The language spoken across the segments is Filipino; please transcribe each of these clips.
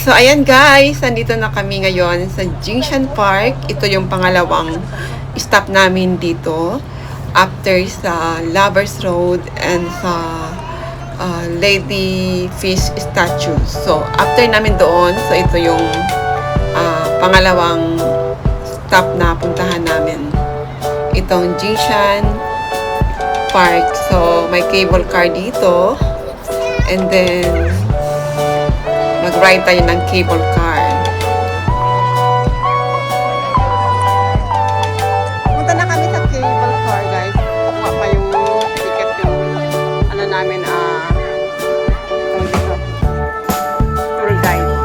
So, ayan guys, nandito na kami ngayon sa Jingshan Park. Ito yung pangalawang stop namin dito. After sa Lovers Road and sa Lady Fish Statue. So, after namin doon, so ito yung pangalawang stop na puntahan namin. Itong Jingshan Park. So, may cable car dito. And then, mag-ride tayo ng cable car. Punta na kami sa cable car, guys. Kuha pa yung ticket yung ano namin, tour guide.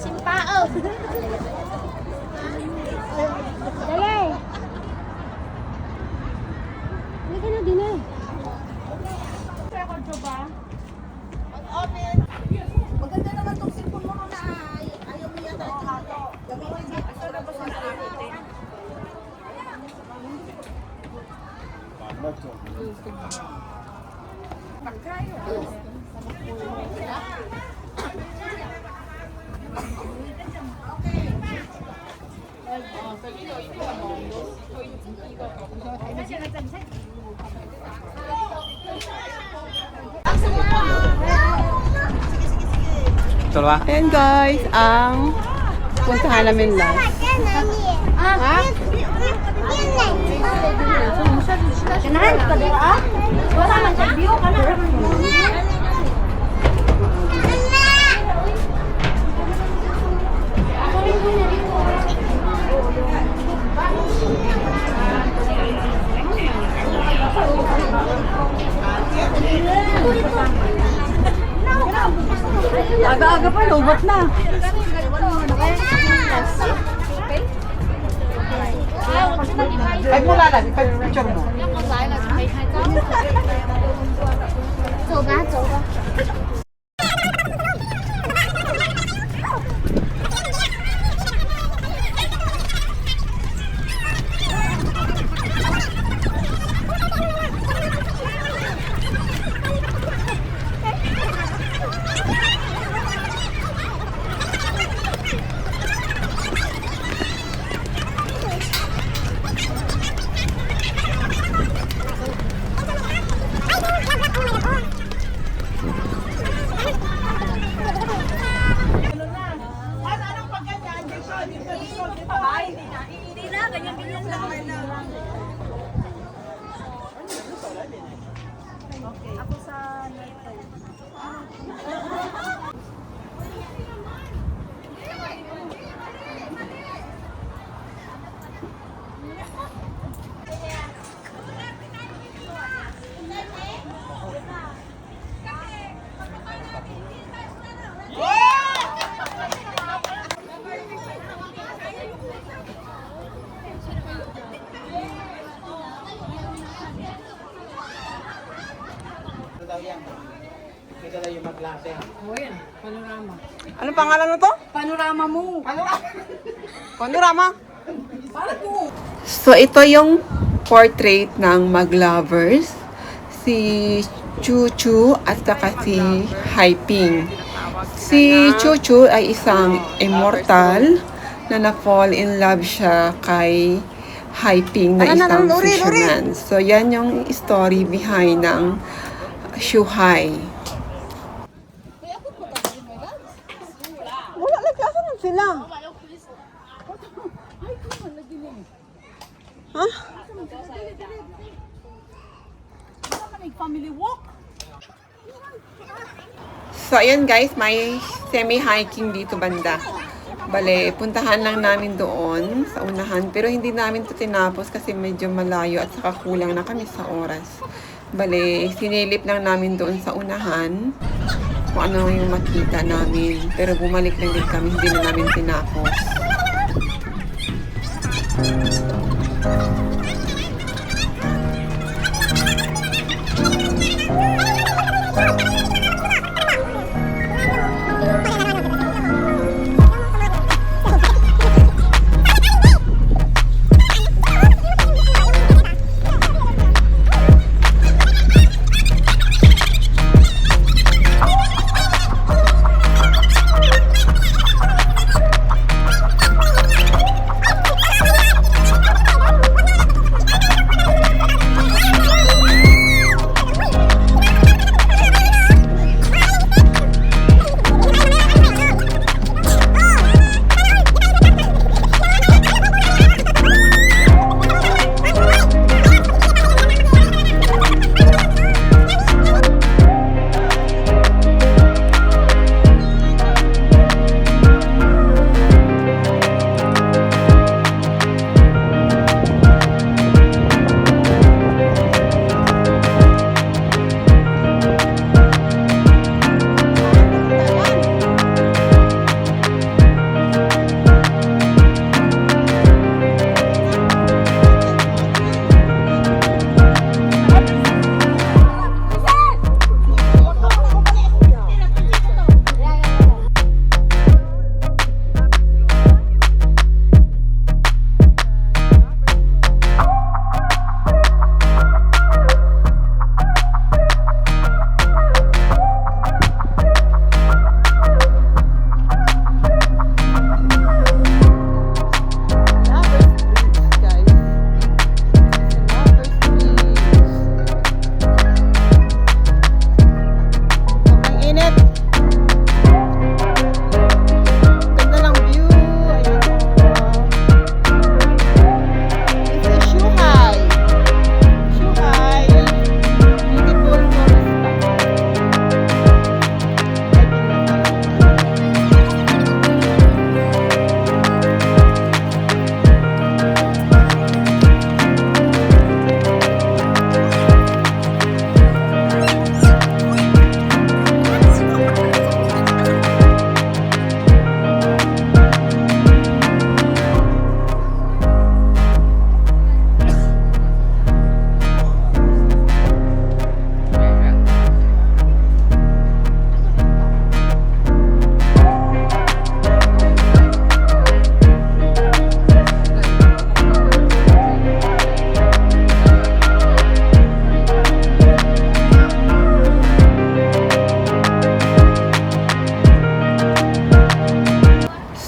Simpao. Dali. Hindi ka na din eh. Maganda naman itong sipon mo na ayaw mo yata ito. Gamitin mo. And guys, ang puntahan namin last. Kanahan ka dito ah? Wala man sa view ka na. Aga-aga pa, lubot na. Ay mo lang, picture mo. 走吧，走吧。Ako sa night. Ito lang yung maglase. Oh, yan. Panorama. Ano pangalan mo to? Panorama mo. Panorama. Bakit mo? So, ito yung portrait ng mag-lovers. Si Chuchu at saka si Haiping. Si Chuchu ay isang immortal na na-fall in love siya kay Haiping na isang fisherman. So, yan yung story behind ng Shuhai. Wala, nagkasa lang sila. Ha? Family walk. So, ayan guys, may semi-hiking dito banda. Bale, puntahan lang namin doon sa unahan. Pero hindi namin to tinapos kasi medyo malayo at saka kulang na kami sa oras. Bale, sinilip lang namin doon sa unahan kung ano yung makita namin. Pero bumalik lang din kami, hindi na namin tinapos.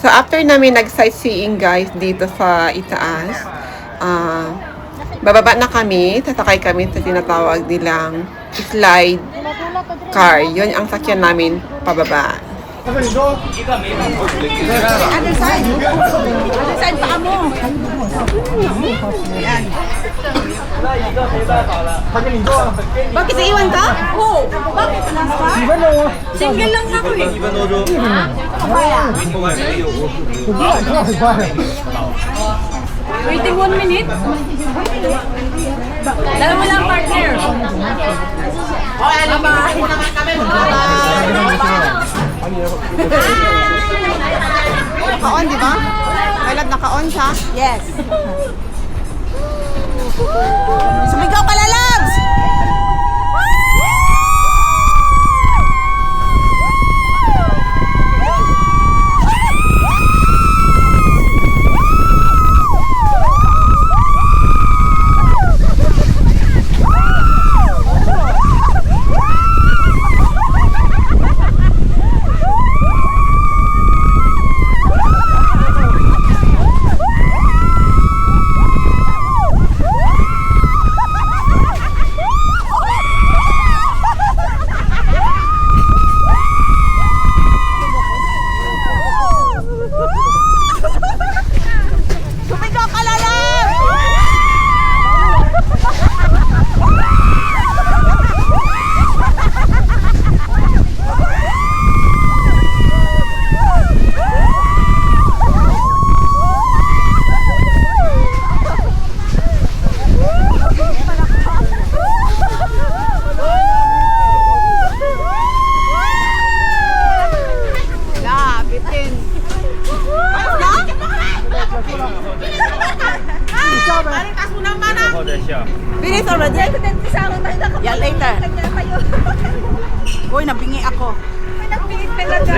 So, after namin nag-sightseeing guys dito sa itaas, bababa na kami, tatakay kami sa tinatawag nilang slide car. Yun ang sakyan namin pababa. Other side. Other side pa mo. Yan. Bakit iwan ka? Oo. Bakit? Single lang ako eh. Waiting 1 minute. Dalawa lang partner. Naka-on, di ba? My love, naka-on siya. Yes. Sumigaw ka na, loves! Sumigaw ka na, loves! Finish already? Yeah, later. Uy, nabingi ako.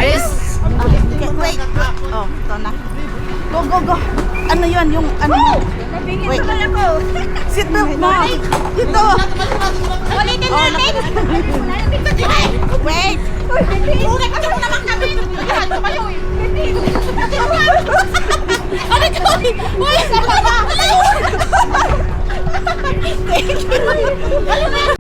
Yes. Okay, wait. Oh, ito na. Go, go, go. Ano yun? Yung ano mo? Wait. Sit belt mo. Dito. Ulitin natin. Wait. Ulit ka mo naman kami. Yan, tumayo eh. Ano ko? Uy, sa baba. Ano na?